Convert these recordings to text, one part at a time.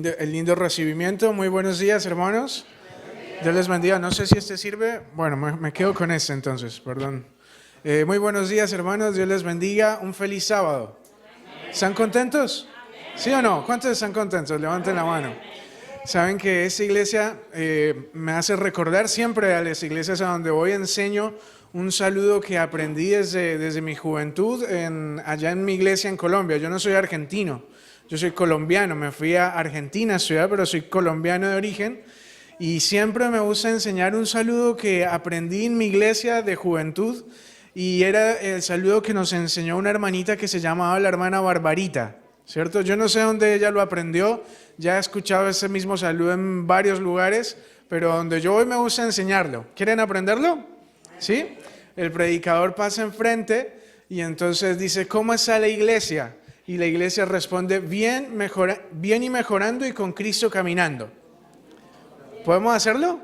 El lindo recibimiento. Muy buenos días, hermanos. Dios les bendiga. No sé si este sirve. Bueno, me quedo con este entonces, perdón. Muy buenos días, hermanos. Dios les bendiga. Un feliz sábado. ¿Están contentos? ¿Sí o no? ¿Cuántos están contentos? Levanten la mano. Saben que esta iglesia me hace recordar siempre a las iglesias a donde voy, enseño un saludo que aprendí desde mi juventud allá en mi iglesia en Colombia. Yo no soy argentino, yo soy colombiano. Me fui a Argentina a estudiar, pero soy colombiano de origen. Y siempre me gusta enseñar un saludo que aprendí en mi iglesia de juventud. Y era el saludo que nos enseñó una hermanita que se llamaba la hermana Barbarita, ¿cierto? Yo no sé dónde ella lo aprendió. Ya he escuchado ese mismo saludo en varios lugares, pero donde yo voy me gusta enseñarlo. ¿Quieren aprenderlo? ¿Sí? El predicador pasa enfrente y entonces dice, ¿cómo está la iglesia? Y la iglesia responde, bien y mejorando y con Cristo caminando. ¿Podemos hacerlo?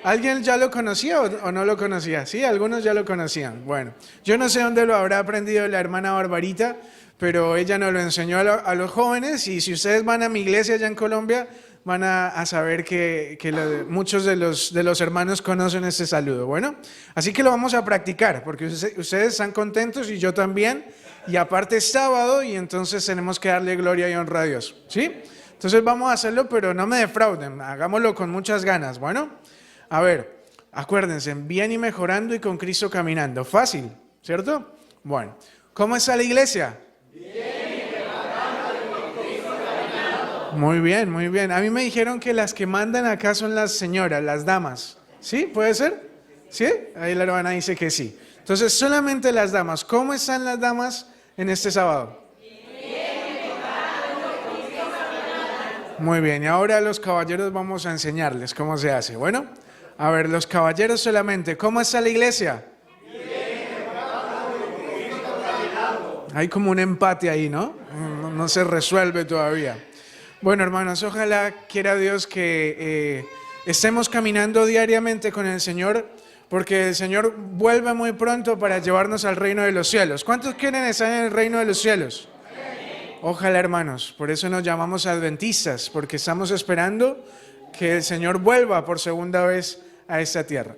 ¿Alguien ya lo conocía o no lo conocía? Sí, algunos ya lo conocían. Bueno, yo no sé dónde lo habrá aprendido la hermana Barbarita, pero ella nos lo enseñó a los jóvenes, y si ustedes van a mi iglesia allá en Colombia, van a saber que muchos de los hermanos conocen este saludo. Bueno, así que lo vamos a practicar, porque ustedes están contentos y yo también, y aparte es sábado, y entonces tenemos que darle gloria y honra a Dios, ¿sí? Entonces vamos a hacerlo, pero no me defrauden, hagámoslo con muchas ganas. Bueno, a ver, acuérdense, bien y mejorando y con Cristo caminando. Fácil, ¿cierto? Bueno, ¿cómo está la iglesia? Muy bien, muy bien. A mí me dijeron que las que mandan acá son las señoras, las damas. ¿Sí? ¿Puede ser? ¿Sí? Ahí la hermana dice que sí. Entonces, solamente las damas. ¿Cómo están las damas en este sábado? Muy bien, y ahora los caballeros vamos a enseñarles cómo se hace. Bueno, a ver, los caballeros solamente. ¿Cómo está la iglesia? Hay como un empate ahí, ¿no? No se resuelve todavía. Bueno, hermanos, ojalá quiera Dios que estemos caminando diariamente con el Señor, porque el Señor vuelve muy pronto para llevarnos al reino de los cielos. ¿Cuántos quieren estar en el reino de los cielos? Ojalá, hermanos. Por eso nos llamamos adventistas, porque estamos esperando que el Señor vuelva por segunda vez a esta tierra.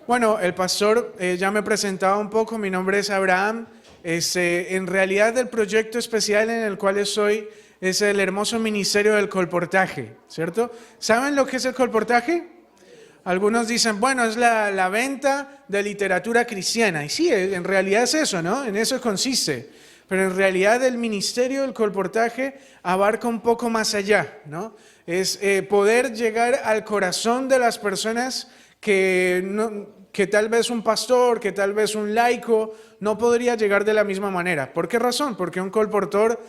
Bueno, el pastor ya me presentaba un poco. Mi nombre es Abraham. En realidad, el proyecto especial en el cual estoy es el hermoso ministerio del colportaje, ¿cierto? ¿Saben lo que es el colportaje? Algunos dicen, bueno, es la venta de literatura cristiana. Y sí, en realidad es eso, ¿no? En eso consiste. Pero en realidad el ministerio del colportaje abarca un poco más allá, ¿no? Es poder llegar al corazón de las personas que tal vez un pastor, que tal vez un laico no podría llegar de la misma manera. ¿Por qué razón? Porque un colportor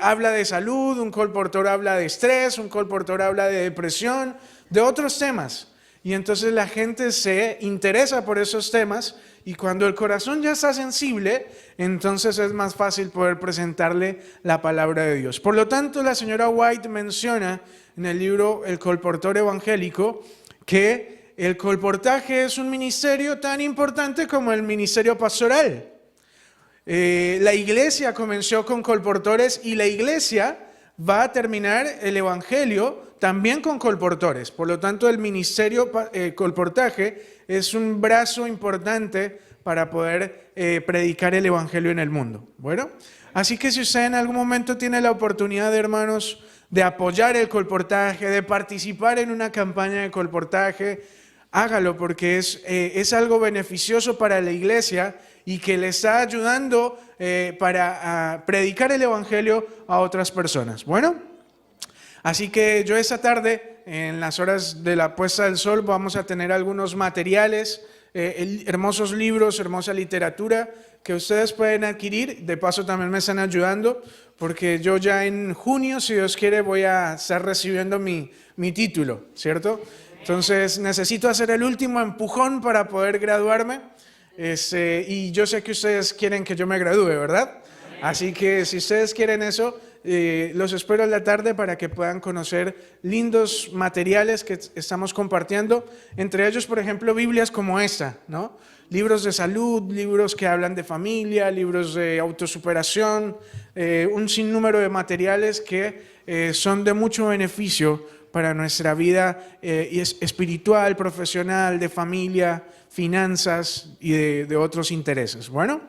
habla de salud, un colportor habla de estrés, un colportor habla de depresión, de otros temas. Y entonces la gente se interesa por esos temas, y cuando el corazón ya está sensible, entonces es más fácil poder presentarle la palabra de Dios. Por lo tanto, la señora White menciona en el libro El colportor evangélico que el colportaje es un ministerio tan importante como el ministerio pastoral. La iglesia comenzó con colportores, y la iglesia va a terminar el evangelio también con colportores. Por lo tanto, el ministerio colportaje es un brazo importante para poder predicar el evangelio en el mundo. Bueno, así que si usted en algún momento tiene la oportunidad, hermanos, de apoyar el colportaje, de participar en una campaña de colportaje, hágalo, porque es algo beneficioso para la iglesia y que le está ayudando para predicar el evangelio a otras personas. Bueno, así que yo esta tarde, en las horas de la puesta del sol, vamos a tener algunos materiales, hermosos libros, hermosa literatura que ustedes pueden adquirir. De paso también me están ayudando, porque yo ya en junio, si Dios quiere, voy a estar recibiendo mi título, ¿cierto? Entonces necesito hacer el último empujón para poder graduarme, y yo sé que ustedes quieren que yo me gradúe, ¿verdad? Así que si ustedes quieren eso, los espero en la tarde para que puedan conocer lindos materiales que estamos compartiendo. Entre ellos, por ejemplo, Biblias como esta, ¿no? Libros de salud, libros que hablan de familia, libros de autosuperación, un sinnúmero de materiales que son de mucho beneficio para nuestra vida espiritual, profesional, de familia, finanzas y de otros intereses. Bueno,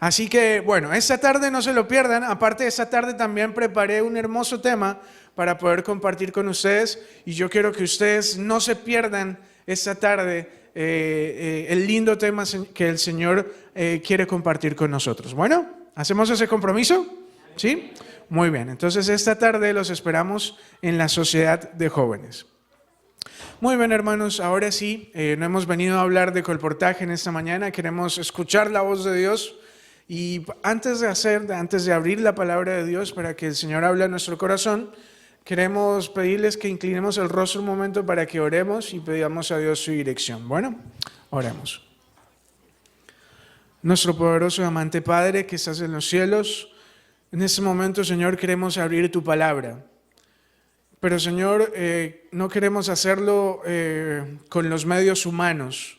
así que bueno, esta tarde no se lo pierdan. Aparte, esta tarde también preparé un hermoso tema para poder compartir con ustedes y yo quiero que ustedes no se pierdan esta tarde el lindo tema que el Señor quiere compartir con nosotros. Bueno, ¿hacemos ese compromiso? ¿Sí? Muy bien, entonces esta tarde los esperamos en la Sociedad de Jóvenes. Muy bien, hermanos, ahora sí, no hemos venido a hablar de colportaje en esta mañana, queremos escuchar la voz de Dios y antes de abrir la palabra de Dios para que el Señor hable a nuestro corazón, queremos pedirles que inclinemos el rostro un momento para que oremos y pedamos a Dios su dirección. Bueno, oremos. Nuestro poderoso y amante Padre que estás en los cielos, en este momento, Señor, queremos abrir tu palabra. Pero, Señor, no queremos hacerlo con los medios humanos.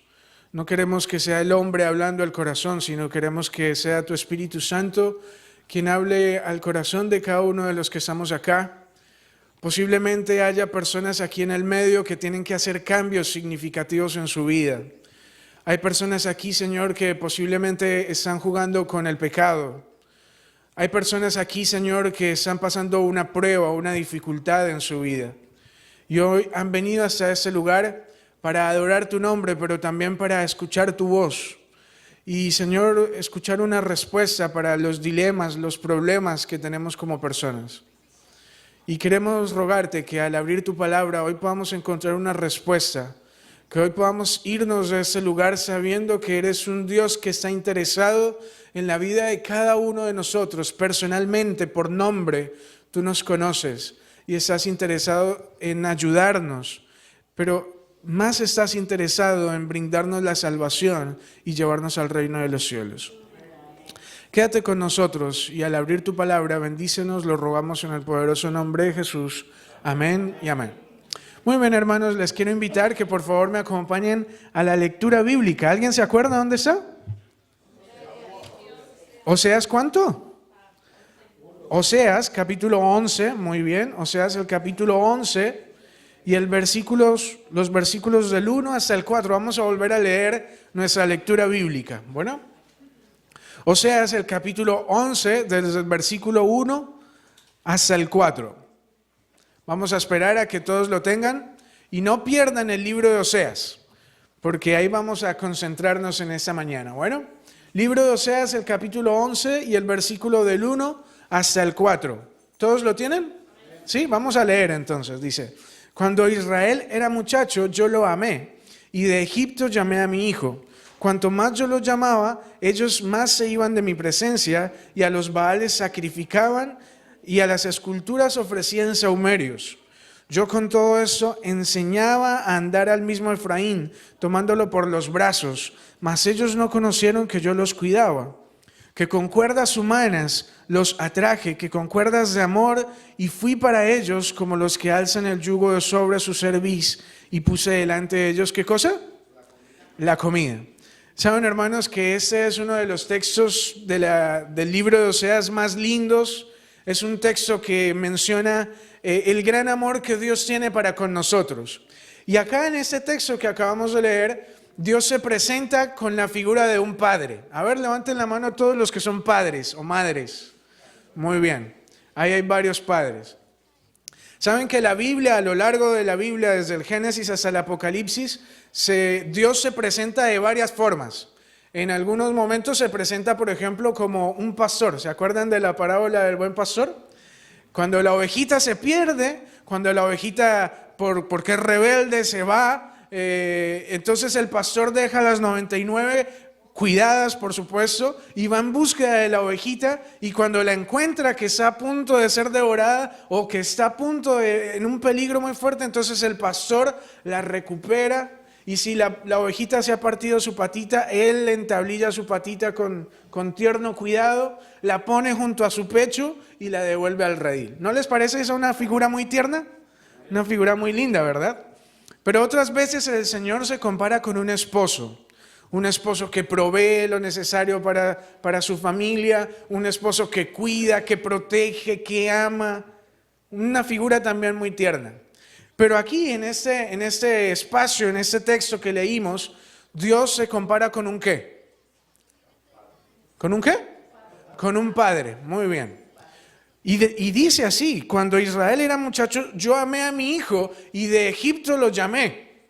No queremos que sea el hombre hablando al corazón, sino queremos que sea tu Espíritu Santo quien hable al corazón de cada uno de los que estamos acá. Posiblemente haya personas aquí en el medio que tienen que hacer cambios significativos en su vida. Hay personas aquí, Señor, que posiblemente están jugando con el pecado. Hay personas aquí, Señor, que están pasando una prueba, una dificultad en su vida. Y hoy han venido hasta este lugar para adorar tu nombre, pero también para escuchar tu voz. Y, Señor, escuchar una respuesta para los dilemas, los problemas que tenemos como personas. Y queremos rogarte que al abrir tu palabra hoy podamos encontrar una respuesta, que hoy podamos irnos de ese lugar sabiendo que eres un Dios que está interesado en la vida de cada uno de nosotros, personalmente, por nombre, tú nos conoces y estás interesado en ayudarnos, pero más estás interesado en brindarnos la salvación y llevarnos al reino de los cielos. Quédate con nosotros y al abrir tu palabra, bendícenos, lo rogamos en el poderoso nombre de Jesús. Amén y amén. Muy bien, hermanos, les quiero invitar que por favor me acompañen a la lectura bíblica. ¿Alguien se acuerda dónde está? Oseas, ¿cuánto? Oseas, capítulo 11, muy bien. Oseas, el capítulo 11 y los versículos del 1 hasta el 4. Vamos a volver a leer nuestra lectura bíblica. Bueno. Oseas, el capítulo 11, desde el versículo 1 hasta el 4. Vamos a esperar a que todos lo tengan y no pierdan el libro de Oseas, porque ahí vamos a concentrarnos en esta mañana. Bueno, libro de Oseas, el capítulo 11 y el versículo del 1 hasta el 4. ¿Todos lo tienen? Sí, vamos a leer entonces. Dice, cuando Israel era muchacho, yo lo amé, y de Egipto llamé a mi hijo. Cuanto más yo los llamaba, ellos más se iban de mi presencia, y a los baales sacrificaban, y a las esculturas ofrecían sahumerios. Yo con todo eso enseñaba a andar al mismo Efraín, tomándolo por los brazos, mas ellos no conocieron que yo los cuidaba. Que con cuerdas humanas los atraje, que con cuerdas de amor, y fui para ellos como los que alzan el yugo de sobre su cerviz, y puse delante de ellos, ¿qué cosa? La comida. Saben, hermanos, que este es uno de los textos del libro de Oseas más lindos. Es un texto que menciona el gran amor que Dios tiene para con nosotros. Y acá en este texto que acabamos de leer, Dios se presenta con la figura de un padre. A ver, levanten la mano todos los que son padres o madres. Muy bien, ahí hay varios padres. Saben que la Biblia, a lo largo de la Biblia, desde el Génesis hasta el Apocalipsis, Dios se presenta de varias formas. En algunos momentos se presenta, por ejemplo, como un pastor. ¿Se acuerdan de la parábola del buen pastor? Cuando la ovejita se pierde, cuando la ovejita, porque es rebelde, se va, entonces el pastor deja las 99 cuidadas, por supuesto, y va en búsqueda de la ovejita, y cuando la encuentra que está a punto de ser devorada o que está a punto en un peligro muy fuerte, entonces el pastor la recupera Y si la ovejita se ha partido su patita, él entablilla su patita con tierno cuidado, la pone junto a su pecho y la devuelve al redil. ¿No les parece esa una figura muy tierna? Una figura muy linda, ¿verdad? Pero otras veces el Señor se compara con un esposo que provee lo necesario para su familia, un esposo que cuida, que protege, que ama, una figura también muy tierna. Pero aquí en este espacio, en este texto que leímos, Dios se compara con un ¿qué? ¿Con un qué? Con un padre, muy bien. Y dice así, cuando Israel era muchacho, yo amé a mi hijo y de Egipto lo llamé,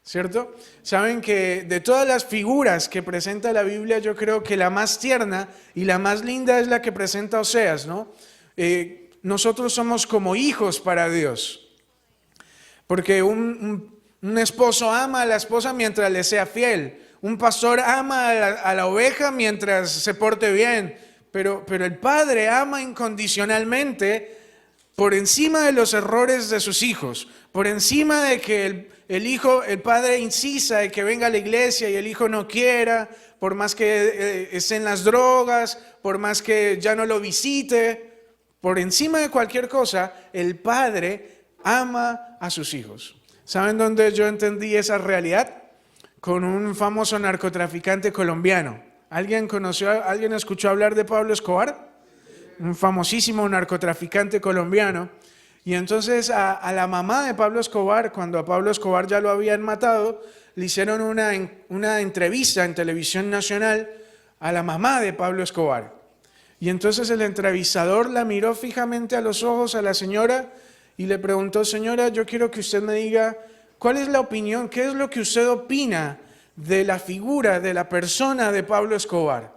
¿cierto? Saben que de todas las figuras que presenta la Biblia, yo creo que la más tierna y la más linda es la que presenta Oseas, ¿no? Nosotros somos como hijos para Dios. Porque un esposo ama a la esposa mientras le sea fiel. Un pastor ama a la oveja mientras se porte bien. Pero el padre ama incondicionalmente por encima de los errores de sus hijos. Por encima de que el padre insista de que venga a la iglesia y el hijo no quiera. Por más que esté en las drogas. Por más que ya no lo visite. Por encima de cualquier cosa, el padre ama a sus hijos. ¿Saben dónde yo entendí esa realidad? Con un famoso narcotraficante colombiano. ¿Alguien escuchó hablar de Pablo Escobar? Un famosísimo narcotraficante colombiano. Y entonces a la mamá de Pablo Escobar, cuando a Pablo Escobar ya lo habían matado, le hicieron una entrevista en televisión nacional a la mamá de Pablo Escobar. Y entonces el entrevistador la miró fijamente a los ojos a la señora y le preguntó: señora, yo quiero que usted me diga cuál es la opinión, qué es lo que usted opina de la figura, de la persona de Pablo Escobar.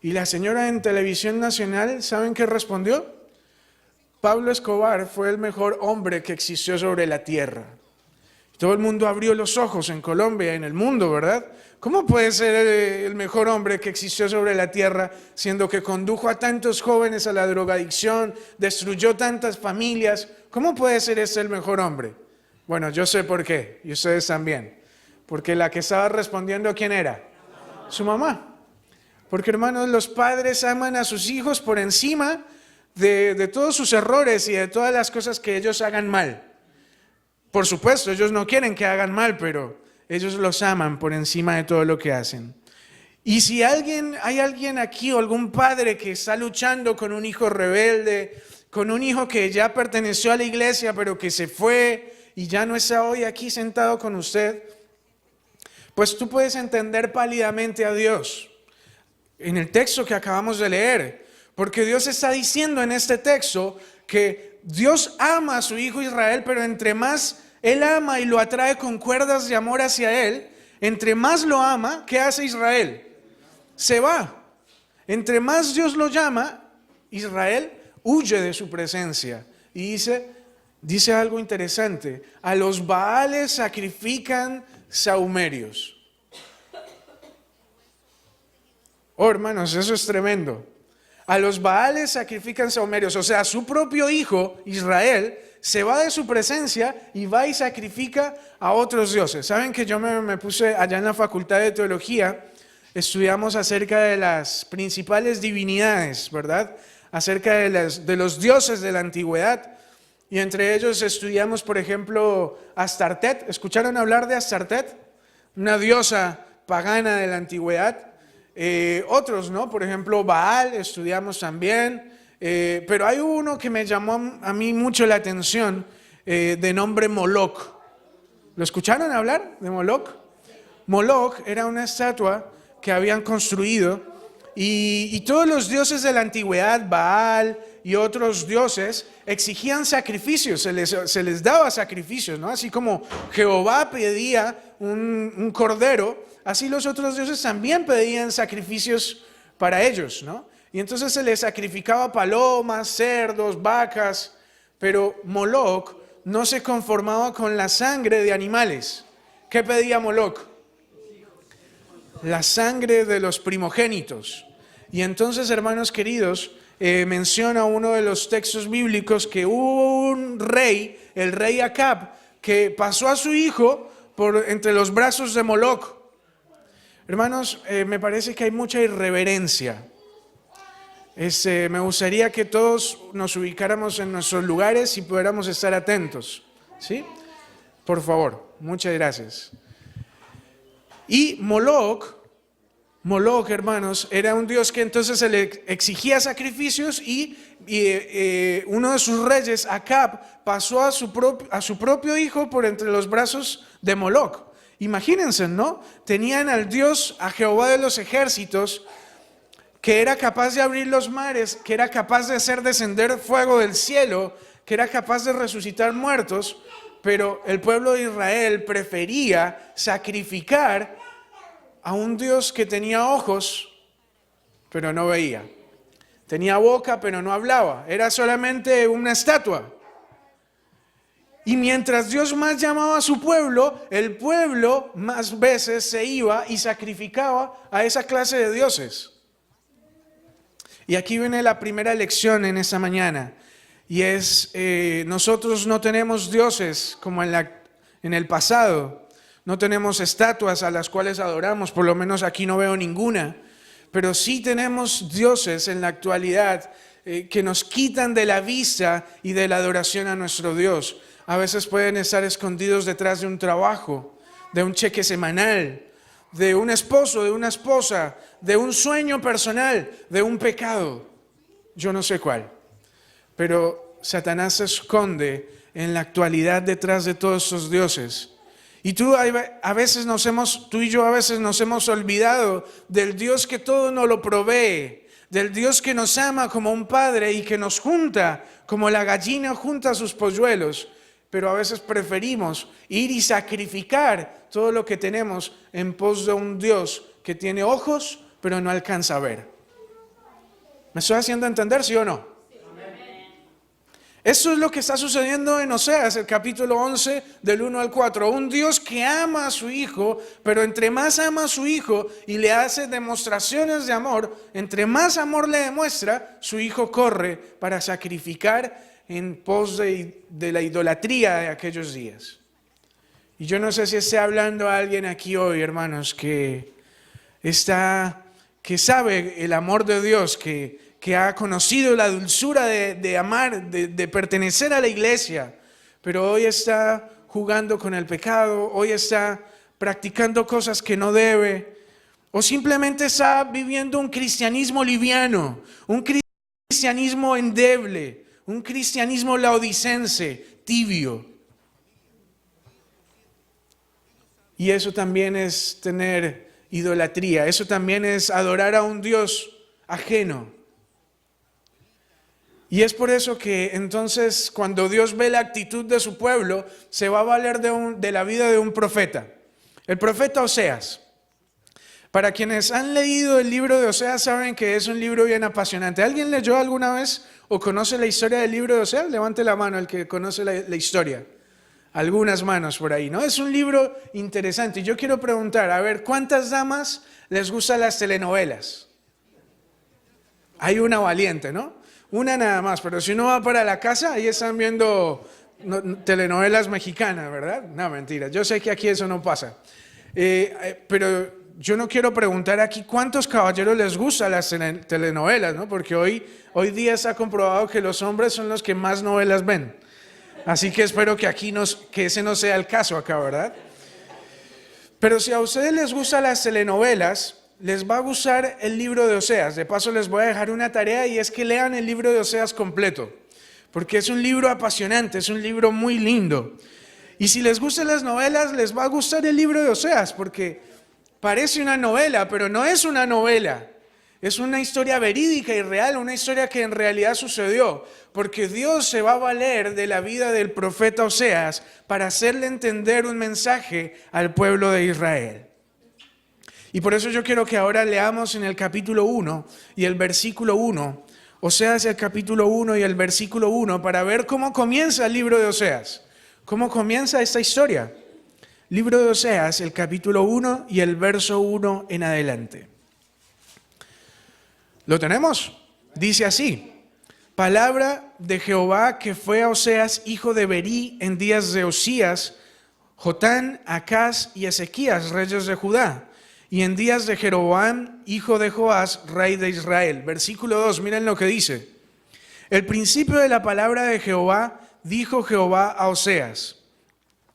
Y la señora en televisión nacional, ¿saben qué respondió? Pablo Escobar fue el mejor hombre que existió sobre la tierra. Todo el mundo abrió los ojos en Colombia, en el mundo, ¿verdad? ¿Cómo puede ser el mejor hombre que existió sobre la tierra, siendo que condujo a tantos jóvenes a la drogadicción, destruyó tantas familias? ¿Cómo puede ser ese el mejor hombre? Bueno, yo sé por qué, y ustedes también. Porque la que estaba respondiendo, ¿quién era? Su mamá. Porque, hermanos, los padres aman a sus hijos por encima de todos sus errores y de todas las cosas que ellos hagan mal. Por supuesto, ellos no quieren que hagan mal, pero ellos los aman por encima de todo lo que hacen. Y si hay alguien aquí o algún padre que está luchando con un hijo rebelde, con un hijo que ya perteneció a la iglesia pero que se fue y ya no está hoy aquí sentado con usted, pues tú puedes entender pálidamente a Dios en el texto que acabamos de leer, porque Dios está diciendo en este texto que Dios ama a su hijo Israel, pero entre más Él ama y lo atrae con cuerdas de amor hacia Él, entre más lo ama, ¿qué hace Israel? Se va. Entre más Dios lo llama, Israel huye de su presencia. Y dice algo interesante: a los Baales sacrifican sahumerios. Oh, hermanos, eso es tremendo. A los Baales sacrifican sahumerios, o sea, su propio hijo, Israel, se va de su presencia y va y sacrifica a otros dioses. Saben que yo me puse allá en la Facultad de Teología, estudiamos acerca de las principales divinidades, ¿verdad? Acerca de los dioses de la antigüedad. Y entre ellos estudiamos, por ejemplo, Astartet. ¿Escucharon hablar de Astartet? Una diosa pagana de la antigüedad. Otros, ¿no? Por ejemplo, Baal, estudiamos también. Pero hay uno que me llamó a mí mucho la atención, de nombre Moloch. ¿Lo escucharon hablar de Moloch? Moloch era una estatua que habían construido y todos los dioses de la antigüedad, Baal y otros dioses, exigían sacrificios, se les daba sacrificios, ¿no? Así como Jehová pedía un cordero, así los otros dioses también pedían sacrificios para ellos, ¿no? Y entonces se les sacrificaba palomas, cerdos, vacas, pero Moloch no se conformaba con la sangre de animales. ¿Qué pedía Moloch? La sangre de los primogénitos. Y entonces, hermanos queridos, menciona uno de los textos bíblicos que hubo un rey, el rey Acab, que pasó a su hijo por entre los brazos de Moloc. Hermanos, me parece que hay mucha irreverencia. Me gustaría que todos nos ubicáramos en nuestros lugares y pudiéramos estar atentos. ¿Sí? Por favor, muchas gracias. Y Moloc, hermanos, era un dios que entonces se le exigía sacrificios y uno de sus reyes, Acab, pasó a su propio hijo por entre los brazos de Moloc. Imagínense, ¿no? Tenían al Dios, a Jehová de los ejércitos, que era capaz de abrir los mares, que era capaz de hacer descender fuego del cielo, que era capaz de resucitar muertos, pero el pueblo de Israel prefería sacrificar a un Dios que tenía ojos, pero no veía. Tenía boca, pero no hablaba. Era solamente una estatua. Y mientras Dios más llamaba a su pueblo, el pueblo más veces se iba y sacrificaba a esa clase de dioses. Y aquí viene la primera lección en esta mañana. Y es, nosotros no tenemos dioses como en el pasado. No tenemos estatuas a las cuales adoramos, por lo menos aquí no veo ninguna. Pero sí tenemos dioses en la actualidad que nos quitan de la vista y de la adoración a nuestro Dios. A veces pueden estar escondidos detrás de un trabajo, de un cheque semanal, de un esposo, de una esposa, de un sueño personal, de un pecado. Yo no sé cuál. Pero Satanás se esconde en la actualidad detrás de todos esos dioses. Y tú y yo a veces nos hemos olvidado del Dios que todo nos lo provee, del Dios que nos ama como un padre y que nos junta como la gallina junta a sus polluelos. Pero a veces preferimos ir y sacrificar todo lo que tenemos en pos de un Dios que tiene ojos, pero no alcanza a ver. ¿Me estoy haciendo entender, sí o no? Eso es lo que está sucediendo en Oseas, el capítulo 11, del 1 al 4. Un Dios que ama a su Hijo, pero entre más ama a su Hijo y le hace demostraciones de amor, entre más amor le demuestra, su Hijo corre para sacrificar en pos de la idolatría de aquellos días. Y yo no sé si esté hablando a alguien aquí hoy, hermanos, que sabe el amor de Dios, que ha conocido la dulzura de amar, de pertenecer a la iglesia, pero hoy está jugando con el pecado, hoy está practicando cosas que no debe, o simplemente está viviendo un cristianismo liviano, un cristianismo endeble, un cristianismo laodicense, tibio. Y eso también es tener idolatría, eso también es adorar a un Dios ajeno. Y es por eso que entonces cuando Dios ve la actitud de su pueblo, se va a valer de la vida de un profeta, el profeta Oseas. Para quienes han leído el libro de Oseas saben que es un libro bien apasionante. ¿Alguien leyó alguna vez o conoce la historia del libro de Oseas? Levante la mano el que conoce la historia. Algunas manos por ahí, ¿no? Es un libro interesante. Y yo quiero preguntar, a ver, ¿cuántas damas les gustan las telenovelas? Hay una valiente, ¿no? Una nada más, pero si uno va para la casa, ahí están viendo telenovelas mexicanas, ¿verdad? No, mentira, yo sé que aquí eso no pasa. Pero yo no quiero preguntar aquí cuántos caballeros les gustan las telenovelas, ¿no? Porque hoy día está comprobado que los hombres son los que más novelas ven. Así que espero que que ese no sea el caso acá, ¿verdad? Pero si a ustedes les gustan las telenovelas, les va a gustar el libro de Oseas. De paso les voy a dejar una tarea y es que lean el libro de Oseas completo. Porque es un libro apasionante, es un libro muy lindo. Y si les gustan las novelas, les va a gustar el libro de Oseas, porque parece una novela, pero no es una novela. Es una historia verídica y real, una historia que en realidad sucedió, porque Dios se va a valer de la vida del profeta Oseas para hacerle entender un mensaje al pueblo de Israel. Y por eso yo quiero que ahora leamos en el capítulo 1 y el versículo 1, Oseas el capítulo 1 y el versículo 1, para ver cómo comienza el libro de Oseas, cómo comienza esta historia. Libro de Oseas, el capítulo 1 y el verso 1 en adelante. ¿Lo tenemos? Dice así: palabra de Jehová que fue a Oseas, hijo de Berí, en días de Osías, Jotán, Acaz y Ezequías, reyes de Judá, y en días de Jeroboam, hijo de Joás, rey de Israel. Versículo 2, miren lo que dice. El principio de la palabra de Jehová, dijo Jehová a Oseas: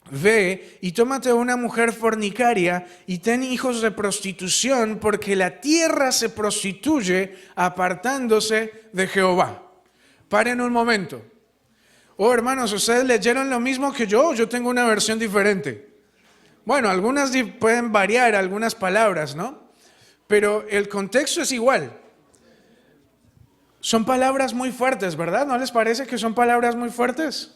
ve y tómate una mujer fornicaria y ten hijos de prostitución, porque la tierra se prostituye apartándose de Jehová. Paren un momento. Oh, hermanos, ¿ustedes leyeron lo mismo que yo? Yo tengo una versión diferente. Bueno, algunas pueden variar, algunas palabras, ¿no? Pero el contexto es igual. Son palabras muy fuertes, ¿verdad? ¿No les parece que son palabras muy fuertes?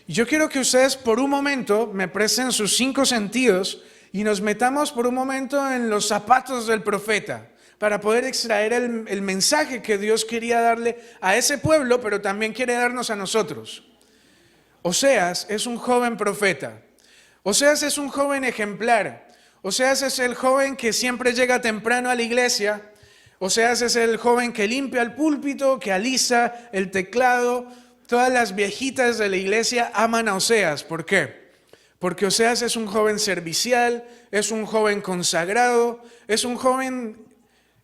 Y yo quiero que ustedes por un momento me presten sus 5 sentidos y nos metamos por un momento en los zapatos del profeta para poder extraer el mensaje que Dios quería darle a ese pueblo, pero también quiere darnos a nosotros. Oseas es un joven profeta. Oseas es un joven ejemplar. Oseas es el joven que siempre llega temprano a la iglesia. Oseas es el joven que limpia el púlpito, que alisa el teclado. Todas las viejitas de la iglesia aman a Oseas. ¿Por qué? Porque Oseas es un joven servicial, es un joven consagrado, es un joven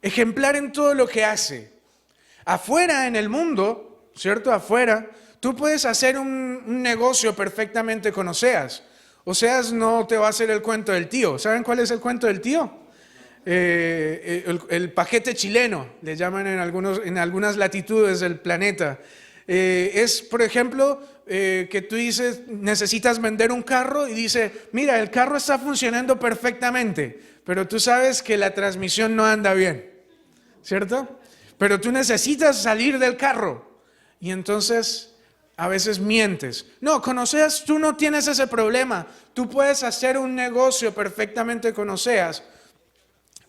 ejemplar en todo lo que hace. Afuera en el mundo, ¿cierto? Afuera, tú puedes hacer un negocio perfectamente con Oseas. Oseas no te va a hacer el cuento del tío. ¿Saben cuál es el cuento del tío? El paquete chileno, le llaman en algunas latitudes del planeta. Es, por ejemplo, que tú dices, necesitas vender un carro y dice, mira, el carro está funcionando perfectamente, pero tú sabes que la transmisión no anda bien, ¿cierto? Pero tú necesitas salir del carro y entonces a veces mientes. No, con Oseas tú no tienes ese problema. Tú puedes hacer un negocio perfectamente con Oseas,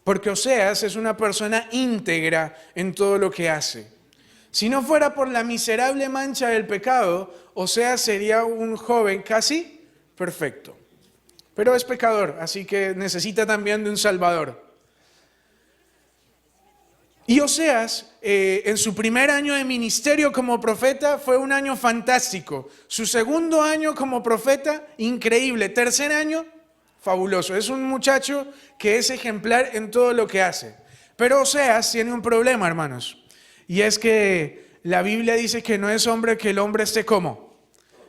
porque Oseas es una persona íntegra en todo lo que hace. Si no fuera por la miserable mancha del pecado, Oseas sería un joven casi perfecto. Pero es pecador, así que necesita también de un Salvador. Y Oseas, en su primer año de ministerio como profeta, fue un año fantástico. Su segundo año como profeta, increíble. Tercer año, fabuloso. Es un muchacho que es ejemplar en todo lo que hace. Pero Oseas tiene un problema, hermanos. Y es que la Biblia dice que no es hombre que el hombre esté como,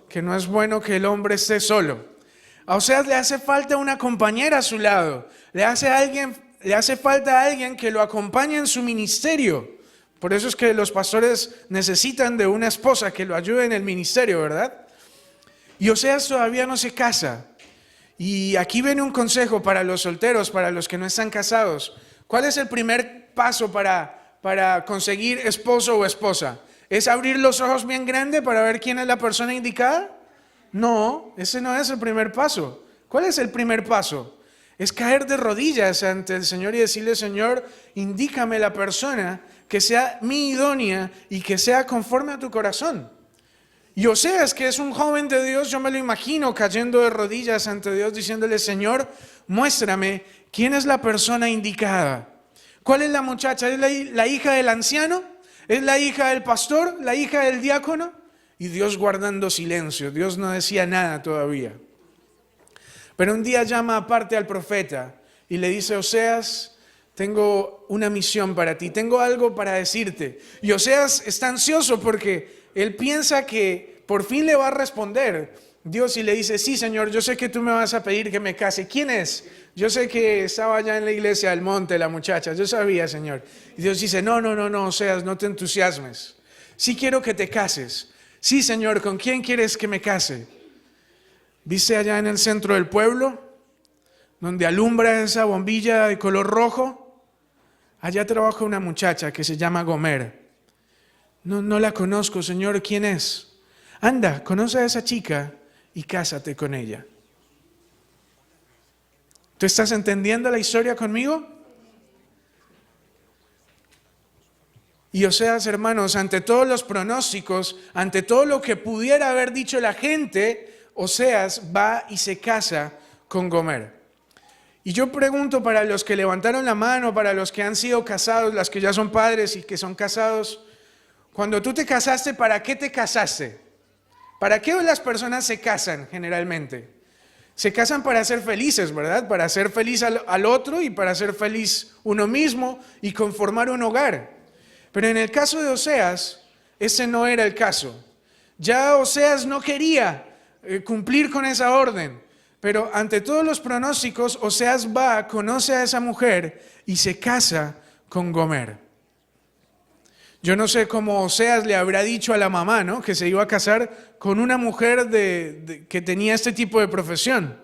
que no es bueno que el hombre esté solo. A Oseas le hace falta una compañera a su lado, le hace falta alguien que lo acompañe en su ministerio. Por eso es que los pastores necesitan de una esposa que lo ayude en el ministerio, ¿verdad? Y Oseas todavía no se casa. Y aquí viene un consejo para los solteros, para los que no están casados. ¿Cuál es el primer paso para conseguir esposo o esposa? ¿Es abrir los ojos bien grande para ver quién es la persona indicada? No, ese no es el primer paso. ¿Cuál es el primer paso? Es caer de rodillas ante el Señor y decirle, Señor, indícame la persona que sea mi idónea y que sea conforme a tu corazón. Y Oseas, que es un joven de Dios, yo me lo imagino cayendo de rodillas ante Dios diciéndole, Señor, muéstrame quién es la persona indicada. ¿Cuál es la muchacha? ¿Es la hija del anciano? ¿Es la hija del pastor? ¿La hija del diácono? Y Dios guardando silencio. Dios no decía nada todavía. Pero un día llama aparte al profeta y le dice, Oseas, tengo una misión para ti, tengo algo para decirte. Y Oseas está ansioso porque él piensa que por fin le va a responder Dios y le dice, sí, Señor, yo sé que tú me vas a pedir que me case. ¿Quién es? Yo sé que estaba allá en la iglesia del monte la muchacha, yo sabía, Señor. Y Dios dice, no, Oseas, no te entusiasmes. Sí quiero que te cases. Sí, Señor, ¿con quién quieres que me case? ¿Viste allá en el centro del pueblo, donde alumbra esa bombilla de color rojo? Allá trabaja una muchacha que se llama Gomer. No la conozco, Señor, ¿quién es? Anda, conoce a esa chica y cásate con ella. ¿Tú estás entendiendo la historia conmigo? Y Oseas, hermanos, ante todos los pronósticos, ante todo lo que pudiera haber dicho la gente, Oseas va y se casa con Gomer. Y yo pregunto para los que levantaron la mano, para los que han sido casados, las que ya son padres y que son casados, cuando tú te casaste, ¿para qué te casaste? ¿Para qué las personas se casan generalmente? Se casan para ser felices, ¿verdad? Para ser feliz al otro y para ser feliz uno mismo y conformar un hogar. Pero en el caso de Oseas, ese no era el caso. Ya Oseas no quería cumplir con esa orden, pero ante todos los pronósticos, Oseas va, conoce a esa mujer y se casa con Gomer. Yo no sé cómo Oseas le habrá dicho a la mamá, ¿no?, que se iba a casar con una mujer que tenía este tipo de profesión.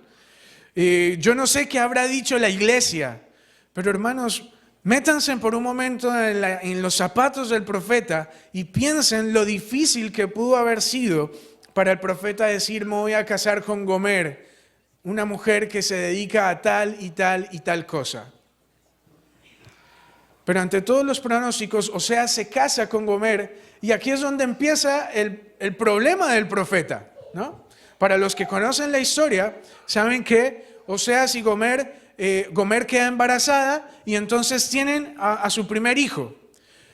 Yo no sé qué habrá dicho la iglesia, pero hermanos, métanse por un momento en los zapatos del profeta y piensen lo difícil que pudo haber sido para el profeta decir: me voy a casar con Gomer, una mujer que se dedica a tal y tal y tal cosa. Pero ante todos los pronósticos, Oseas se casa con Gomer, y aquí es donde empieza el problema del profeta, ¿no? Para los que conocen la historia, saben que Oseas y Gomer queda embarazada y entonces tienen a su primer hijo.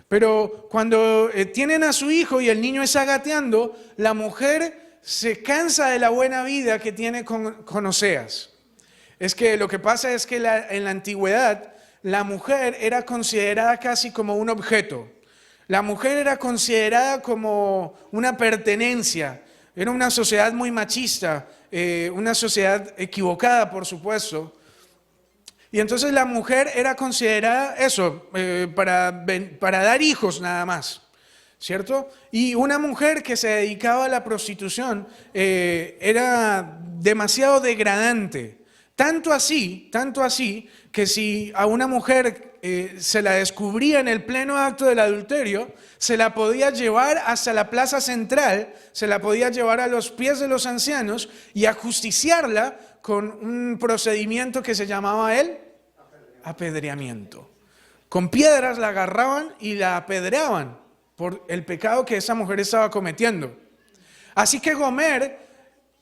Pero cuando tienen a su hijo y el niño está gateando, la mujer se cansa de la buena vida que tiene con Oseas. Es que lo que pasa es que en la antigüedad, la mujer era considerada casi como un objeto. La mujer era considerada como una pertenencia. Era una sociedad muy machista, una sociedad equivocada, por supuesto. Y entonces la mujer era considerada eso, para dar hijos nada más, ¿cierto? Y una mujer que se dedicaba a la prostitución era demasiado degradante. Tanto así, que si a una mujer se la descubría en el pleno acto del adulterio, se la podía llevar hasta la plaza central, se la podía llevar a los pies de los ancianos y ajusticiarla con un procedimiento que se llamaba el apedreamiento. Con piedras la agarraban y la apedreaban por el pecado que esa mujer estaba cometiendo. Así que Gomer,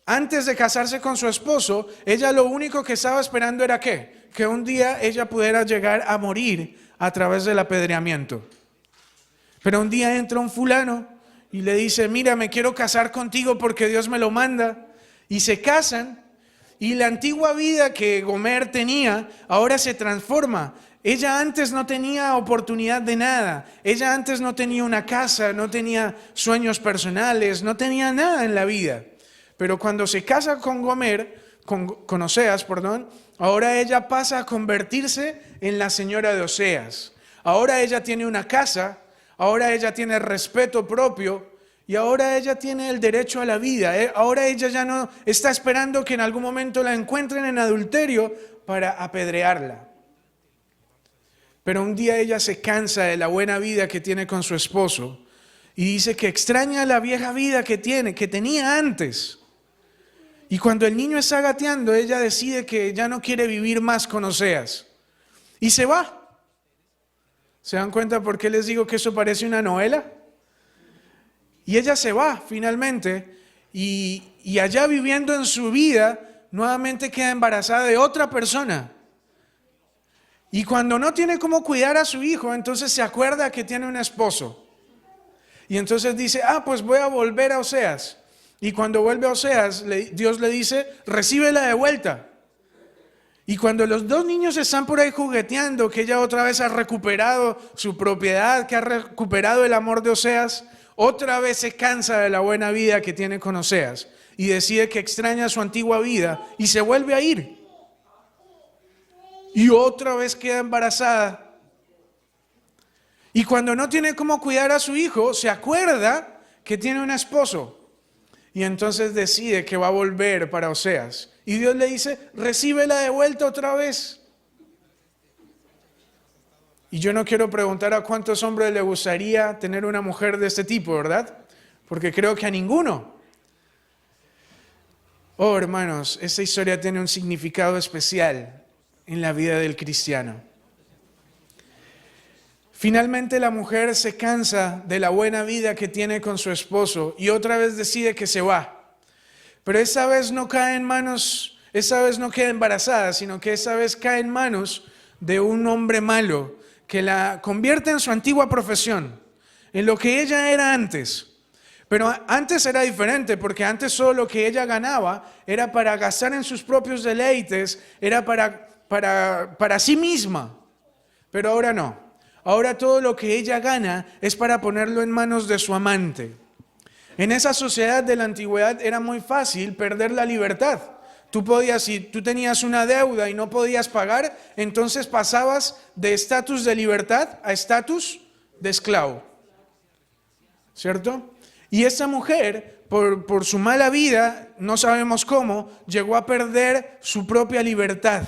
antes de casarse con su esposo, ella lo único que estaba esperando era ¿qué? Que un día ella pudiera llegar a morir a través del apedreamiento. Pero un día entra un fulano y le dice: mira, me quiero casar contigo porque Dios me lo manda. Y se casan, y la antigua vida que Gomer tenía ahora se transforma. Ella antes no tenía oportunidad de nada. Ella antes no tenía una casa, no tenía sueños personales, no tenía nada en la vida. Pero cuando se casa con Oseas, ahora ella pasa a convertirse en la señora de Oseas. Ahora ella tiene una casa, ahora ella tiene respeto propio y ahora ella tiene el derecho a la vida. Ahora ella ya no está esperando que en algún momento la encuentren en adulterio para apedrearla. Pero un día ella se cansa de la buena vida que tiene con su esposo y dice que extraña la vieja vida que tenía antes. Y cuando el niño está gateando, ella decide que ya no quiere vivir más con Oseas. Y se va. ¿Se dan cuenta por qué les digo que eso parece una novela? Y ella se va finalmente y allá viviendo en su vida, nuevamente queda embarazada de otra persona. Y cuando no tiene cómo cuidar a su hijo, entonces se acuerda que tiene un esposo. Y entonces dice: pues voy a volver a Oseas. Y cuando vuelve a Oseas, Dios le dice: recíbela de vuelta. Y cuando los dos niños están por ahí jugueteando, que ella otra vez ha recuperado su propiedad, que ha recuperado el amor de Oseas, otra vez se cansa de la buena vida que tiene con Oseas y decide que extraña su antigua vida y se vuelve a ir. Y otra vez queda embarazada. Y cuando no tiene cómo cuidar a su hijo, se acuerda que tiene un esposo. Y entonces decide que va a volver para Oseas. Y Dios le dice: recíbela de vuelta otra vez. Y yo no quiero preguntar a cuántos hombres le gustaría tener una mujer de este tipo, ¿verdad? Porque creo que a ninguno. Oh, hermanos, esta historia tiene un significado especial en la vida del cristiano. Finalmente la mujer se cansa de la buena vida que tiene con su esposo y otra vez decide que se va. Pero esa vez no cae en manos, esa vez no queda embarazada, sino que esa vez cae en manos de un hombre malo que la convierte en su antigua profesión, en lo que ella era antes. Pero antes era diferente, porque antes solo lo que ella ganaba era para gastar en sus propios deleites, era para sí misma. Pero ahora no. Ahora todo lo que ella gana es para ponerlo en manos de su amante. En esa sociedad de la antigüedad era muy fácil perder la libertad. Si tú tenías una deuda y no podías pagar, entonces pasabas de estatus de libertad a estatus de esclavo. ¿Cierto? Y esta mujer, por su mala vida, no sabemos cómo, llegó a perder su propia libertad.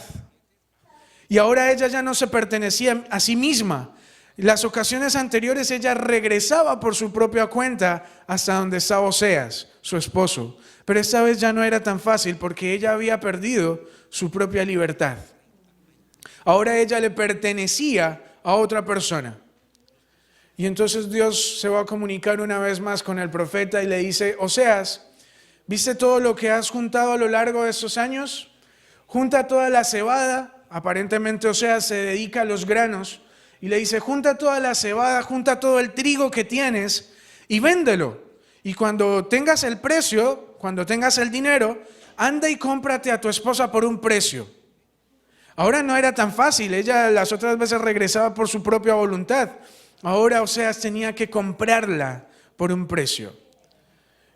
Y ahora ella ya no se pertenecía a sí misma. Las ocasiones anteriores ella regresaba por su propia cuenta hasta donde estaba Oseas, su esposo. Pero esta vez ya no era tan fácil porque ella había perdido su propia libertad. Ahora ella le pertenecía a otra persona. Y entonces Dios se va a comunicar una vez más con el profeta y le dice: Oseas, ¿viste todo lo que has juntado a lo largo de estos años? Junta toda la cebada. Aparentemente Oseas se dedica a los granos. Y le dice: junta toda la cebada, junta todo el trigo que tienes y véndelo. Y cuando tengas el precio, cuando tengas el dinero, anda y cómprate a tu esposa por un precio. Ahora no era tan fácil. Ella las otras veces regresaba por su propia voluntad. Ahora Oseas tenía que comprarla por un precio.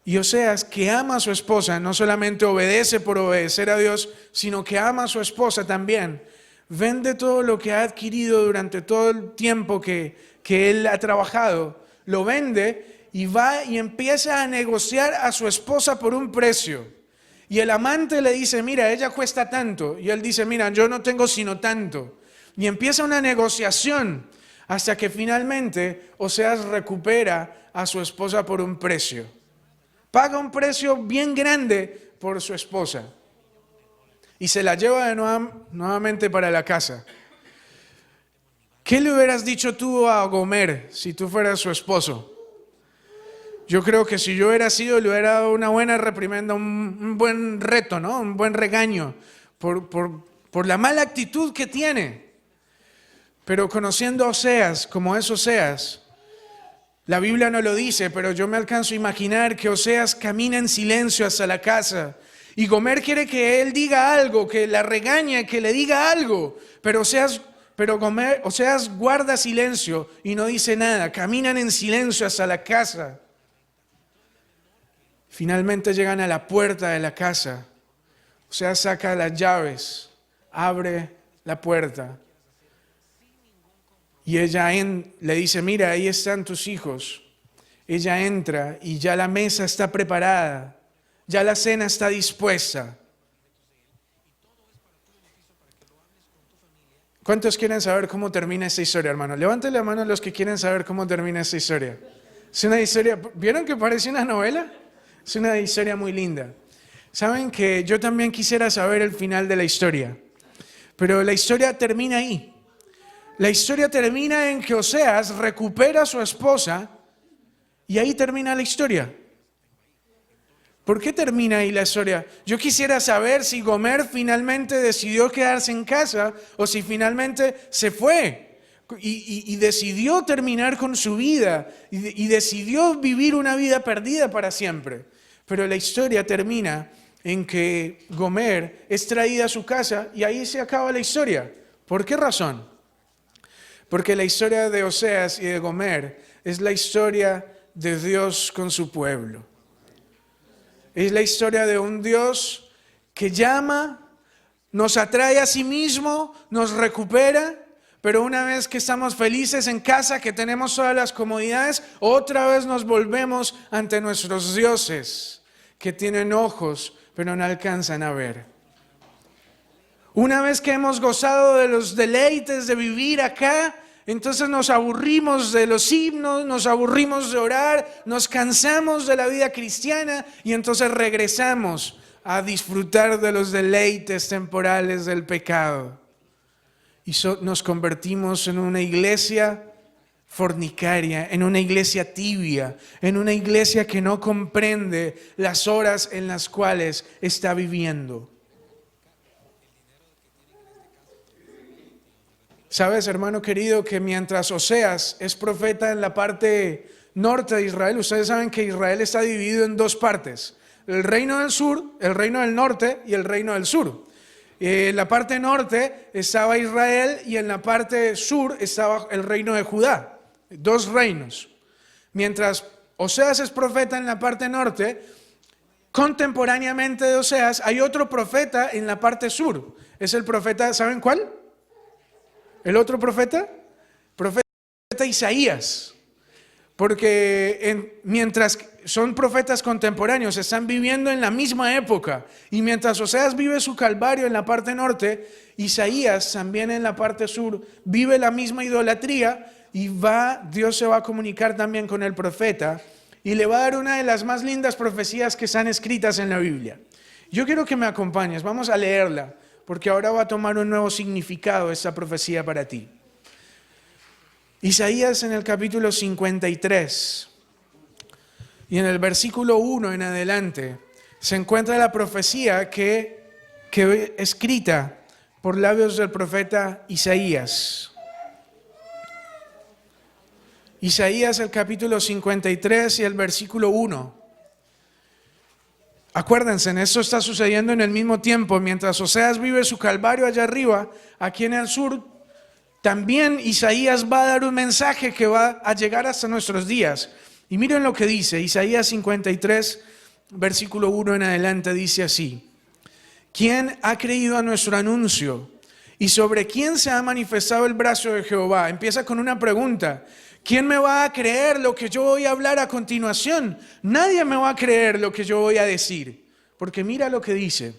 Y Oseas, que ama a su esposa, no solamente obedece por obedecer a Dios, sino que ama a su esposa también, vende todo lo que ha adquirido durante todo el tiempo que él ha trabajado, lo vende y va y empieza a negociar a su esposa por un precio. Y el amante le dice: mira, ella cuesta tanto. Y él dice: mira, yo no tengo sino tanto. Y empieza una negociación hasta que finalmente Oseas recupera a su esposa por un precio. Paga un precio bien grande por su esposa. Y se la lleva nuevamente para la casa. ¿Qué le hubieras dicho tú a Gomer si tú fueras su esposo? Yo creo que si yo hubiera sido, le hubiera dado una buena reprimenda, un buen reto, ¿no? Un buen regaño por la mala actitud que tiene. Pero conociendo a Oseas, como es Oseas, la Biblia no lo dice, pero yo me alcanzo a imaginar que Oseas camina en silencio hasta la casa. Y Gomer quiere que él diga algo, que la regañe, que le diga algo. Pero Oseas guarda silencio y no dice nada. Caminan en silencio hasta la casa. Finalmente llegan a la puerta de la casa. Oseas saca las llaves, abre la puerta. Y ella le dice: mira, ahí están tus hijos. Ella entra y ya la mesa está preparada. Ya la cena está dispuesta. ¿Cuántos quieren saber cómo termina esta historia, hermano? Levanten la mano los que quieren saber cómo termina esta historia. Es una historia, ¿vieron que parece una novela? Es una historia muy linda. Saben que yo también quisiera saber el final de la historia, pero la historia termina ahí. La historia termina en que Oseas recupera a su esposa y ahí termina la historia. ¿Por qué termina ahí la historia? Yo quisiera saber si Gomer finalmente decidió quedarse en casa o si finalmente se fue y decidió terminar con su vida y decidió vivir una vida perdida para siempre. Pero la historia termina en que Gomer es traída a su casa y ahí se acaba la historia. ¿Por qué razón? Porque la historia de Oseas y de Gomer es la historia de Dios con su pueblo. Es la historia de un Dios que llama, nos atrae a sí mismo, nos recupera, pero una vez que estamos felices en casa, que tenemos todas las comodidades, otra vez nos volvemos ante nuestros dioses, que tienen ojos, pero no alcanzan a ver. Una vez que hemos gozado de los deleites de vivir acá, entonces nos aburrimos de los himnos, nos aburrimos de orar, nos cansamos de la vida cristiana y entonces regresamos a disfrutar de los deleites temporales del pecado. Y nos convertimos en una iglesia fornicaria, en una iglesia tibia, en una iglesia que no comprende las horas en las cuales está viviendo. ¿Sabes, hermano querido, que mientras Oseas es profeta en la parte norte de Israel. Ustedes saben que Israel está dividido en dos partes: el reino del sur, el reino del norte y el reino del sur. En la parte norte estaba Israel y en la parte sur estaba el reino de Judá. Dos reinos. Mientras Oseas es profeta en la parte norte, contemporáneamente de Oseas hay otro profeta en la parte sur. Es el profeta, ¿saben cuál? ¿El otro profeta? Profeta Isaías. Porque mientras son profetas contemporáneos, están viviendo en la misma época. Y mientras Oseas vive su calvario en la parte norte, Isaías también en la parte sur vive la misma idolatría. Y Dios se va a comunicar también con el profeta y le va a dar una de las más lindas profecías que están escritas en la Biblia. Yo quiero que me acompañes, vamos a leerla, porque ahora va a tomar un nuevo significado esta profecía para ti. Isaías en el capítulo 53 y en el versículo 1 en adelante se encuentra la profecía que escrita por labios del profeta Isaías. Isaías el capítulo 53 y el versículo 1. Acuérdense, esto está sucediendo en el mismo tiempo. Mientras Oseas vive su calvario allá arriba, aquí en el sur, también Isaías va a dar un mensaje que va a llegar hasta nuestros días. Y miren lo que dice, Isaías 53, versículo 1 en adelante, dice así: ¿Quién ha creído a nuestro anuncio? ¿Y sobre quién se ha manifestado el brazo de Jehová? Empieza con una pregunta. ¿Quién me va a creer lo que yo voy a hablar a continuación? Nadie me va a creer lo que yo voy a decir. Porque mira lo que dice.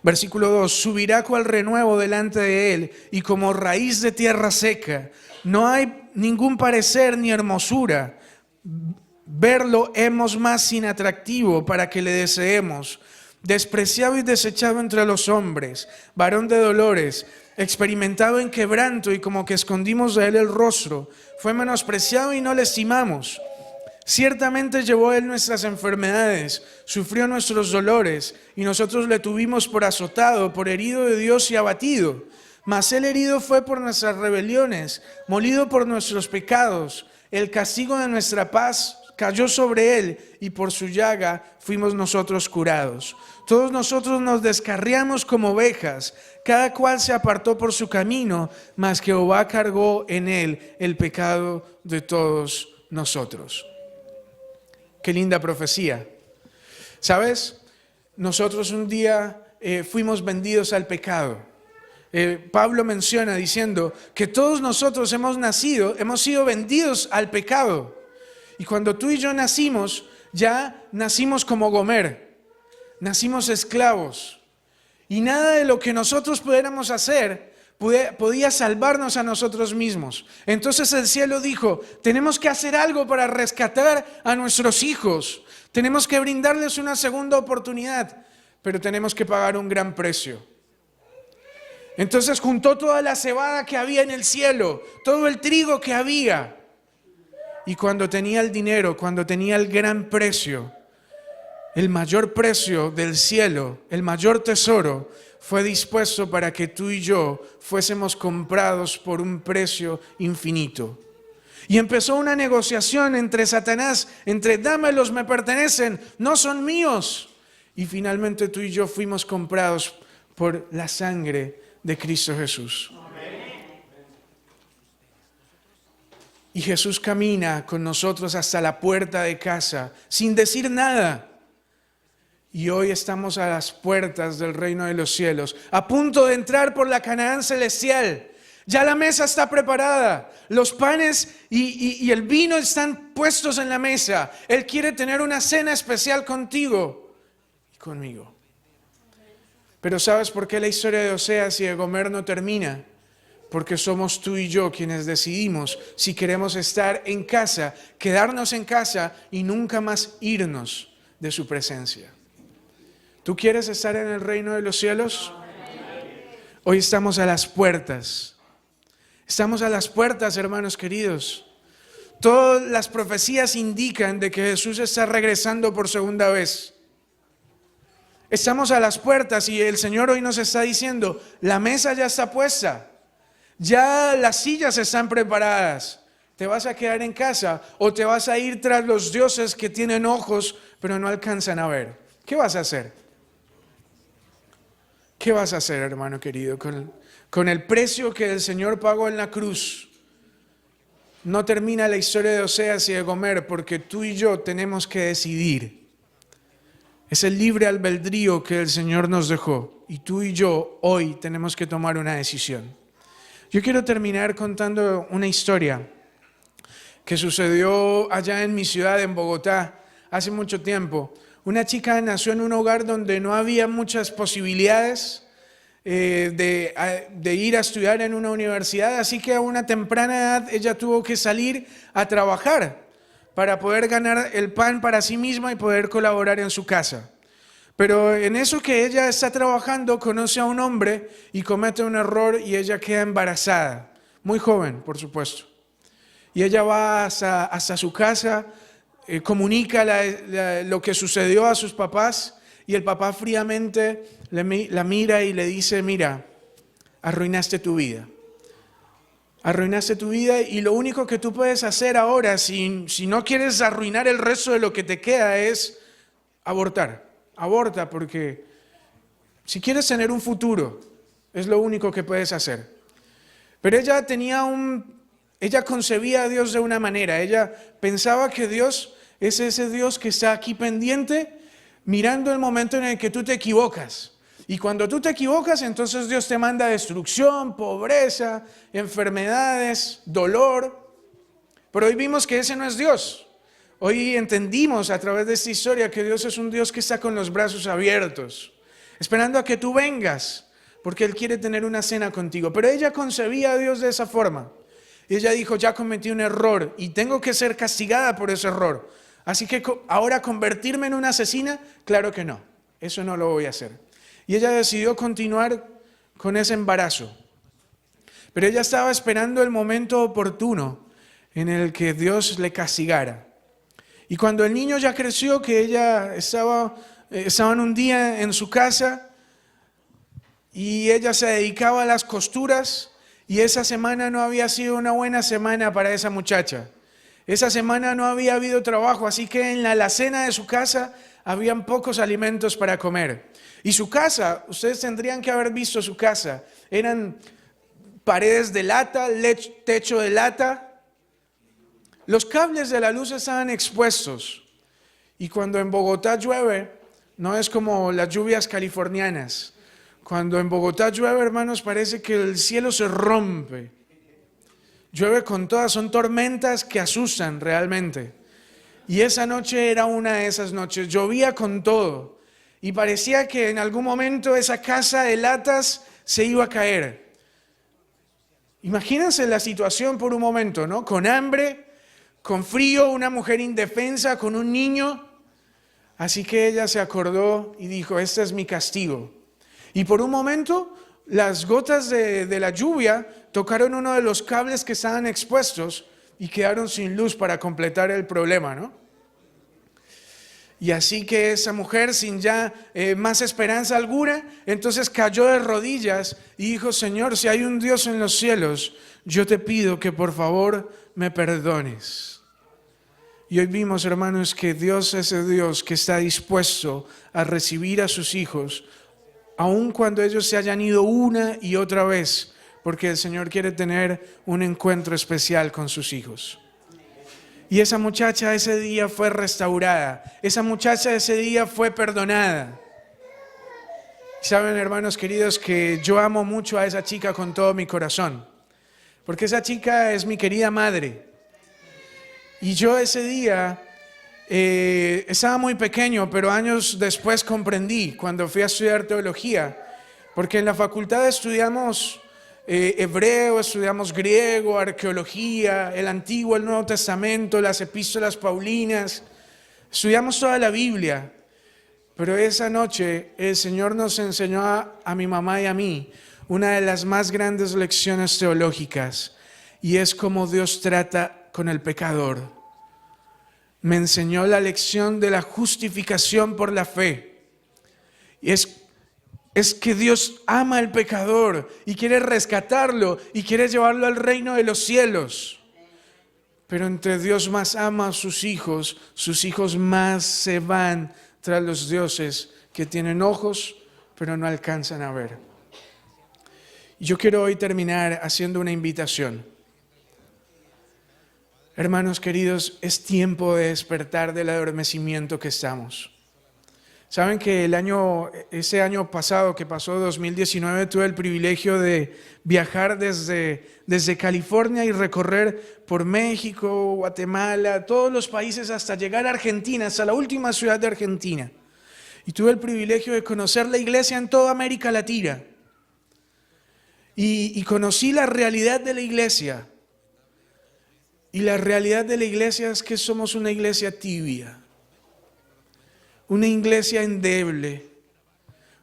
Versículo 2. Subirá cual renuevo delante de él y como raíz de tierra seca. No hay ningún parecer ni hermosura. Verlo hemos más sin atractivo para que le deseemos. Despreciado y desechado entre los hombres, varón de dolores, experimentado en quebranto y como que escondimos de él el rostro. Fue menospreciado y no le estimamos. Ciertamente llevó él nuestras enfermedades, sufrió nuestros dolores, y nosotros le tuvimos por azotado, por herido de Dios y abatido. Mas él herido fue por nuestras rebeliones, molido por nuestros pecados. El castigo de nuestra paz cayó sobre él, y por su llaga fuimos nosotros curados. Todos nosotros nos descarriamos como ovejas, cada cual se apartó por su camino, mas Jehová cargó en él el pecado de todos nosotros. Qué linda profecía. ¿Sabes? Nosotros un día fuimos vendidos al pecado. Pablo menciona diciendo que todos nosotros hemos sido vendidos al pecado. Y cuando tú y yo nacimos, ya nacimos como Gomer, nacimos esclavos. Y nada de lo que nosotros pudiéramos hacer podía salvarnos a nosotros mismos. Entonces el cielo dijo, tenemos que hacer algo para rescatar a nuestros hijos. Tenemos que brindarles una segunda oportunidad, pero tenemos que pagar un gran precio. Entonces juntó toda la cebada que había en el cielo, todo el trigo que había. Y cuando tenía el dinero, cuando tenía el gran precio, el mayor precio del cielo, el mayor tesoro, fue dispuesto para que tú y yo fuésemos comprados por un precio infinito. Y empezó una negociación entre Satanás, dámelos, me pertenecen, no son míos. Y finalmente tú y yo fuimos comprados por la sangre de Cristo Jesús. Y Jesús camina con nosotros hasta la puerta de casa, sin decir nada. Y hoy estamos a las puertas del reino de los cielos, a punto de entrar por la Canaán celestial. Ya la mesa está preparada, los panes y el vino están puestos en la mesa. Él quiere tener una cena especial contigo y conmigo. Pero ¿sabes por qué la historia de Oseas y de Gomer no termina? Porque somos tú y yo quienes decidimos si queremos estar en casa, quedarnos en casa y nunca más irnos de su presencia. ¿Tú quieres estar en el reino de los cielos? Hoy estamos a las puertas. Estamos a las puertas, hermanos queridos. Todas las profecías indican de que Jesús está regresando por segunda vez. Estamos a las puertas y el Señor hoy nos está diciendo, la mesa ya está puesta. Ya las sillas están preparadas. ¿Te vas a quedar en casa o te vas a ir tras los dioses que tienen ojos pero no alcanzan a ver? ¿Qué vas a hacer? ¿Qué vas a hacer, hermano querido, con el precio que el Señor pagó en la cruz? No termina la historia de Oseas y de Gomer, porque tú y yo tenemos que decidir. Es el libre albedrío que el Señor nos dejó, y tú y yo hoy tenemos que tomar una decisión. Yo quiero terminar contando una historia que sucedió allá en mi ciudad, en Bogotá, hace mucho tiempo. Una chica nació en un hogar donde no había muchas posibilidades de ir a estudiar en una universidad, así que a una temprana edad ella tuvo que salir a trabajar para poder ganar el pan para sí misma y poder colaborar en su casa. Pero en eso que ella está trabajando, conoce a un hombre y comete un error y ella queda embarazada, muy joven, por supuesto. Y ella va hasta su casa, comunica lo que sucedió a sus papás y el papá fríamente la mira y le dice, mira, arruinaste tu vida. Arruinaste tu vida y lo único que tú puedes hacer ahora, si no quieres arruinar el resto de lo que te queda, es abortar. Aborta porque si quieres tener un futuro, es lo único que puedes hacer. Pero ella concebía a Dios de una manera. Ella pensaba que Dios es ese Dios que está aquí pendiente, mirando el momento en el que tú te equivocas. Y cuando tú te equivocas, entonces Dios te manda destrucción, pobreza, enfermedades, dolor. Pero hoy vimos que ese no es Dios. Hoy entendimos a través de esta historia que Dios es un Dios que está con los brazos abiertos, esperando a que tú vengas, porque Él quiere tener una cena contigo. Pero ella concebía a Dios de esa forma. Y ella dijo, ya cometí un error y tengo que ser castigada por ese error. Así que ahora convertirme en una asesina, claro que no, eso no lo voy a hacer. Y ella decidió continuar con ese embarazo. Pero ella estaba esperando el momento oportuno en el que Dios le castigara. Y cuando el niño ya creció, que ella estaban un día en su casa y ella se dedicaba a las costuras y esa semana no había sido una buena semana para esa muchacha. Esa semana no había habido trabajo, así que en la alacena de su casa habían pocos alimentos para comer. Y su casa, ustedes tendrían que haber visto su casa, eran paredes de lata, techo de lata. Los cables de la luz estaban expuestos. Y cuando en Bogotá llueve, no es como las lluvias californianas. Cuando en Bogotá llueve, hermanos, parece que el cielo se rompe. Llueve con todas, son tormentas que asustan realmente. Y esa noche era una de esas noches, llovía con todo. Y parecía que en algún momento esa casa de latas se iba a caer. Imagínense la situación por un momento, ¿no? Con hambre, con frío, una mujer indefensa, con un niño. Así que ella se acordó y dijo, este es mi castigo. Y por un momento, las gotas de la lluvia tocaron uno de los cables que estaban expuestos y quedaron sin luz para completar el problema, ¿no? Y así que esa mujer, sin ya más esperanza alguna, entonces cayó de rodillas y dijo, Señor, si hay un Dios en los cielos, yo te pido que por favor me perdones. Y hoy vimos, hermanos, que Dios es el Dios que está dispuesto a recibir a sus hijos, aun cuando ellos se hayan ido una y otra vez, porque el Señor quiere tener un encuentro especial con sus hijos. Y esa muchacha ese día fue restaurada, esa muchacha ese día fue perdonada. Saben, hermanos queridos, que yo amo mucho a esa chica con todo mi corazón, porque esa chica es mi querida madre. Y yo ese día estaba muy pequeño, pero años después comprendí, cuando fui a estudiar teología, porque en la facultad estudiamos hebreo, estudiamos griego, arqueología, el Antiguo, el Nuevo Testamento, las epístolas paulinas, estudiamos toda la Biblia. Pero esa noche el Señor nos enseñó a mi mamá y a mí una de las más grandes lecciones teológicas, y es cómo Dios trata con el pecador. Me enseñó la lección de la justificación por la fe. Y es que Dios ama al pecador y quiere rescatarlo y quiere llevarlo al reino de los cielos. Pero entre Dios más ama a sus hijos más se van tras los dioses que tienen ojos, pero no alcanzan a ver. Yo quiero hoy terminar haciendo una invitación. Hermanos queridos, es tiempo de despertar del adormecimiento que estamos. Saben que ese año pasado que pasó, 2019, tuve el privilegio de viajar desde California y recorrer por México, Guatemala, todos los países hasta llegar a Argentina, hasta la última ciudad de Argentina. Y tuve el privilegio de conocer la iglesia en toda América Latina. Y conocí la realidad de la iglesia. Y la realidad de la iglesia es que somos una iglesia tibia. Una iglesia endeble,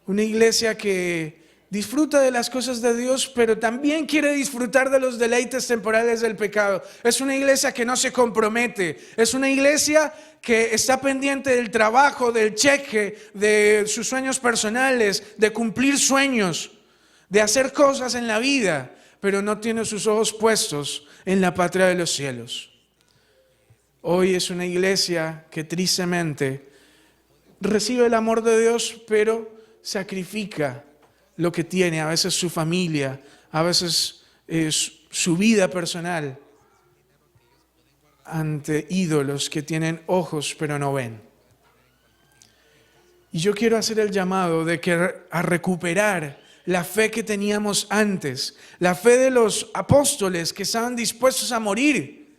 una iglesia que disfruta de las cosas de Dios, pero también quiere disfrutar de los deleites temporales del pecado. Es una iglesia que no se compromete, es una iglesia que está pendiente del trabajo, del cheque, de sus sueños personales, de cumplir sueños, de hacer cosas en la vida, pero no tiene sus ojos puestos en la patria de los cielos. Hoy es una iglesia que tristemente recibe el amor de Dios, pero sacrifica lo que tiene, a veces su familia, a veces su vida personal, ante ídolos que tienen ojos pero no ven. Y yo quiero hacer el llamado a recuperar la fe que teníamos antes, la fe de los apóstoles que estaban dispuestos a morir,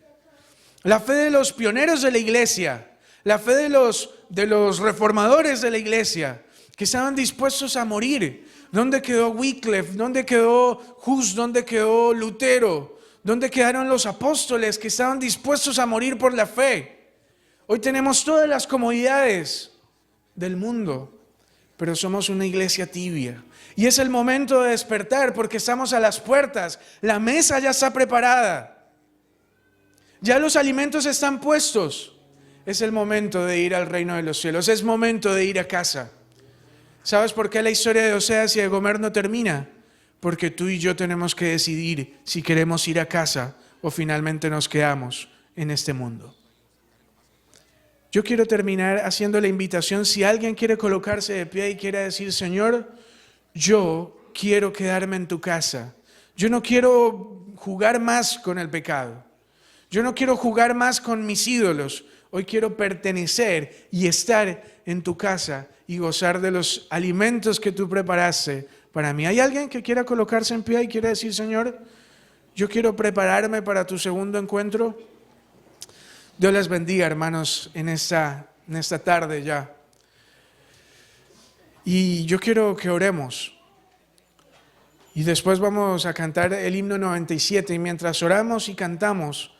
la fe de los pioneros de la iglesia, la fe de los reformadores de la iglesia, que estaban dispuestos a morir. ¿Dónde quedó Wycliffe? ¿Dónde quedó Hus? ¿Dónde quedó Lutero? ¿Dónde quedaron los apóstoles que estaban dispuestos a morir por la fe? Hoy tenemos todas las comodidades del mundo, pero somos una iglesia tibia. Y es el momento de despertar porque estamos a las puertas. La mesa ya está preparada. Ya los alimentos están puestos. Es el momento de ir al reino de los cielos. Es momento de ir a casa. ¿Sabes por qué la historia de Oseas y de Gomer no termina? Porque tú y yo tenemos que decidir si queremos ir a casa o finalmente nos quedamos en este mundo. Yo quiero terminar haciendo la invitación. Si alguien quiere colocarse de pie y quiere decir: Señor, yo quiero quedarme en tu casa. Yo no quiero jugar más con el pecado. Yo no quiero jugar más con mis ídolos. Hoy quiero pertenecer y estar en tu casa y gozar de los alimentos que tú preparaste para mí. ¿Hay alguien que quiera colocarse en pie y quiere decir: Señor, yo quiero prepararme para tu segundo encuentro? Dios les bendiga, hermanos, en esta tarde ya. Y yo quiero que oremos. Y después vamos a cantar el himno 97. Y mientras oramos y cantamos,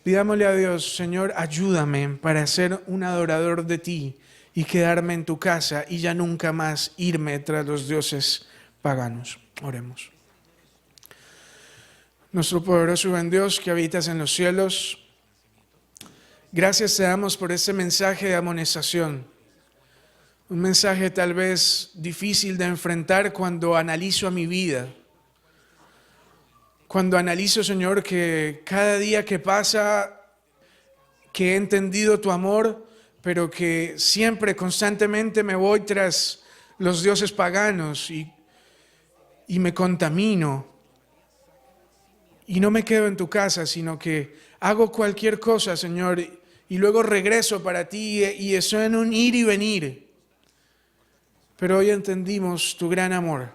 pidámosle a Dios: Señor, ayúdame para ser un adorador de ti y quedarme en tu casa y ya nunca más irme tras los dioses paganos. Oremos. Nuestro poderoso y buen Dios que habitas en los cielos, gracias te damos por este mensaje de amonestación. Un mensaje tal vez difícil de enfrentar cuando analizo a mi vida. Cuando analizo, Señor, que cada día que pasa, que he entendido tu amor, pero que siempre, constantemente me voy tras los dioses paganos y me contamino. Y no me quedo en tu casa, sino que hago cualquier cosa, Señor, y luego regreso para ti y estoy en un ir y venir. Pero hoy entendimos tu gran amor.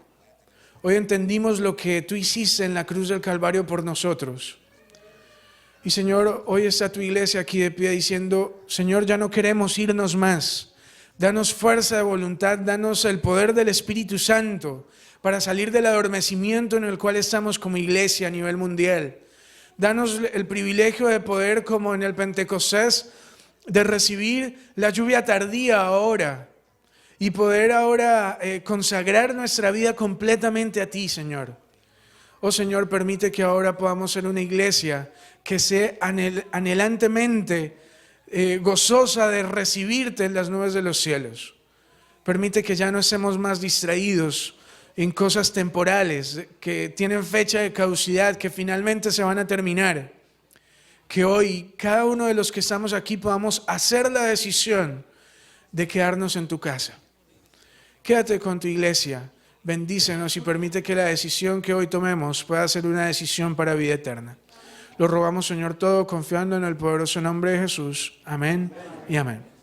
Hoy entendimos lo que tú hiciste en la cruz del Calvario por nosotros. Y Señor, hoy está tu iglesia aquí de pie diciendo: Señor, ya no queremos irnos más. Danos fuerza de voluntad, danos el poder del Espíritu Santo para salir del adormecimiento en el cual estamos como iglesia a nivel mundial. Danos el privilegio de poder, como en el Pentecostés, de recibir la lluvia tardía ahora y poder ahora consagrar nuestra vida completamente a ti, Señor. Oh Señor, permite que ahora podamos ser una iglesia que sea anhelantemente gozosa de recibirte en las nubes de los cielos. Permite que ya no estemos más distraídos en cosas temporales que tienen fecha de caducidad, que finalmente se van a terminar. que hoy cada uno de los que estamos aquí podamos hacer la decisión de quedarnos en tu casa. Quédate con tu iglesia, bendícenos y permite que la decisión que hoy tomemos pueda ser una decisión para vida eterna. Lo rogamos, Señor, todo confiando en el poderoso nombre de Jesús. Amén y amén.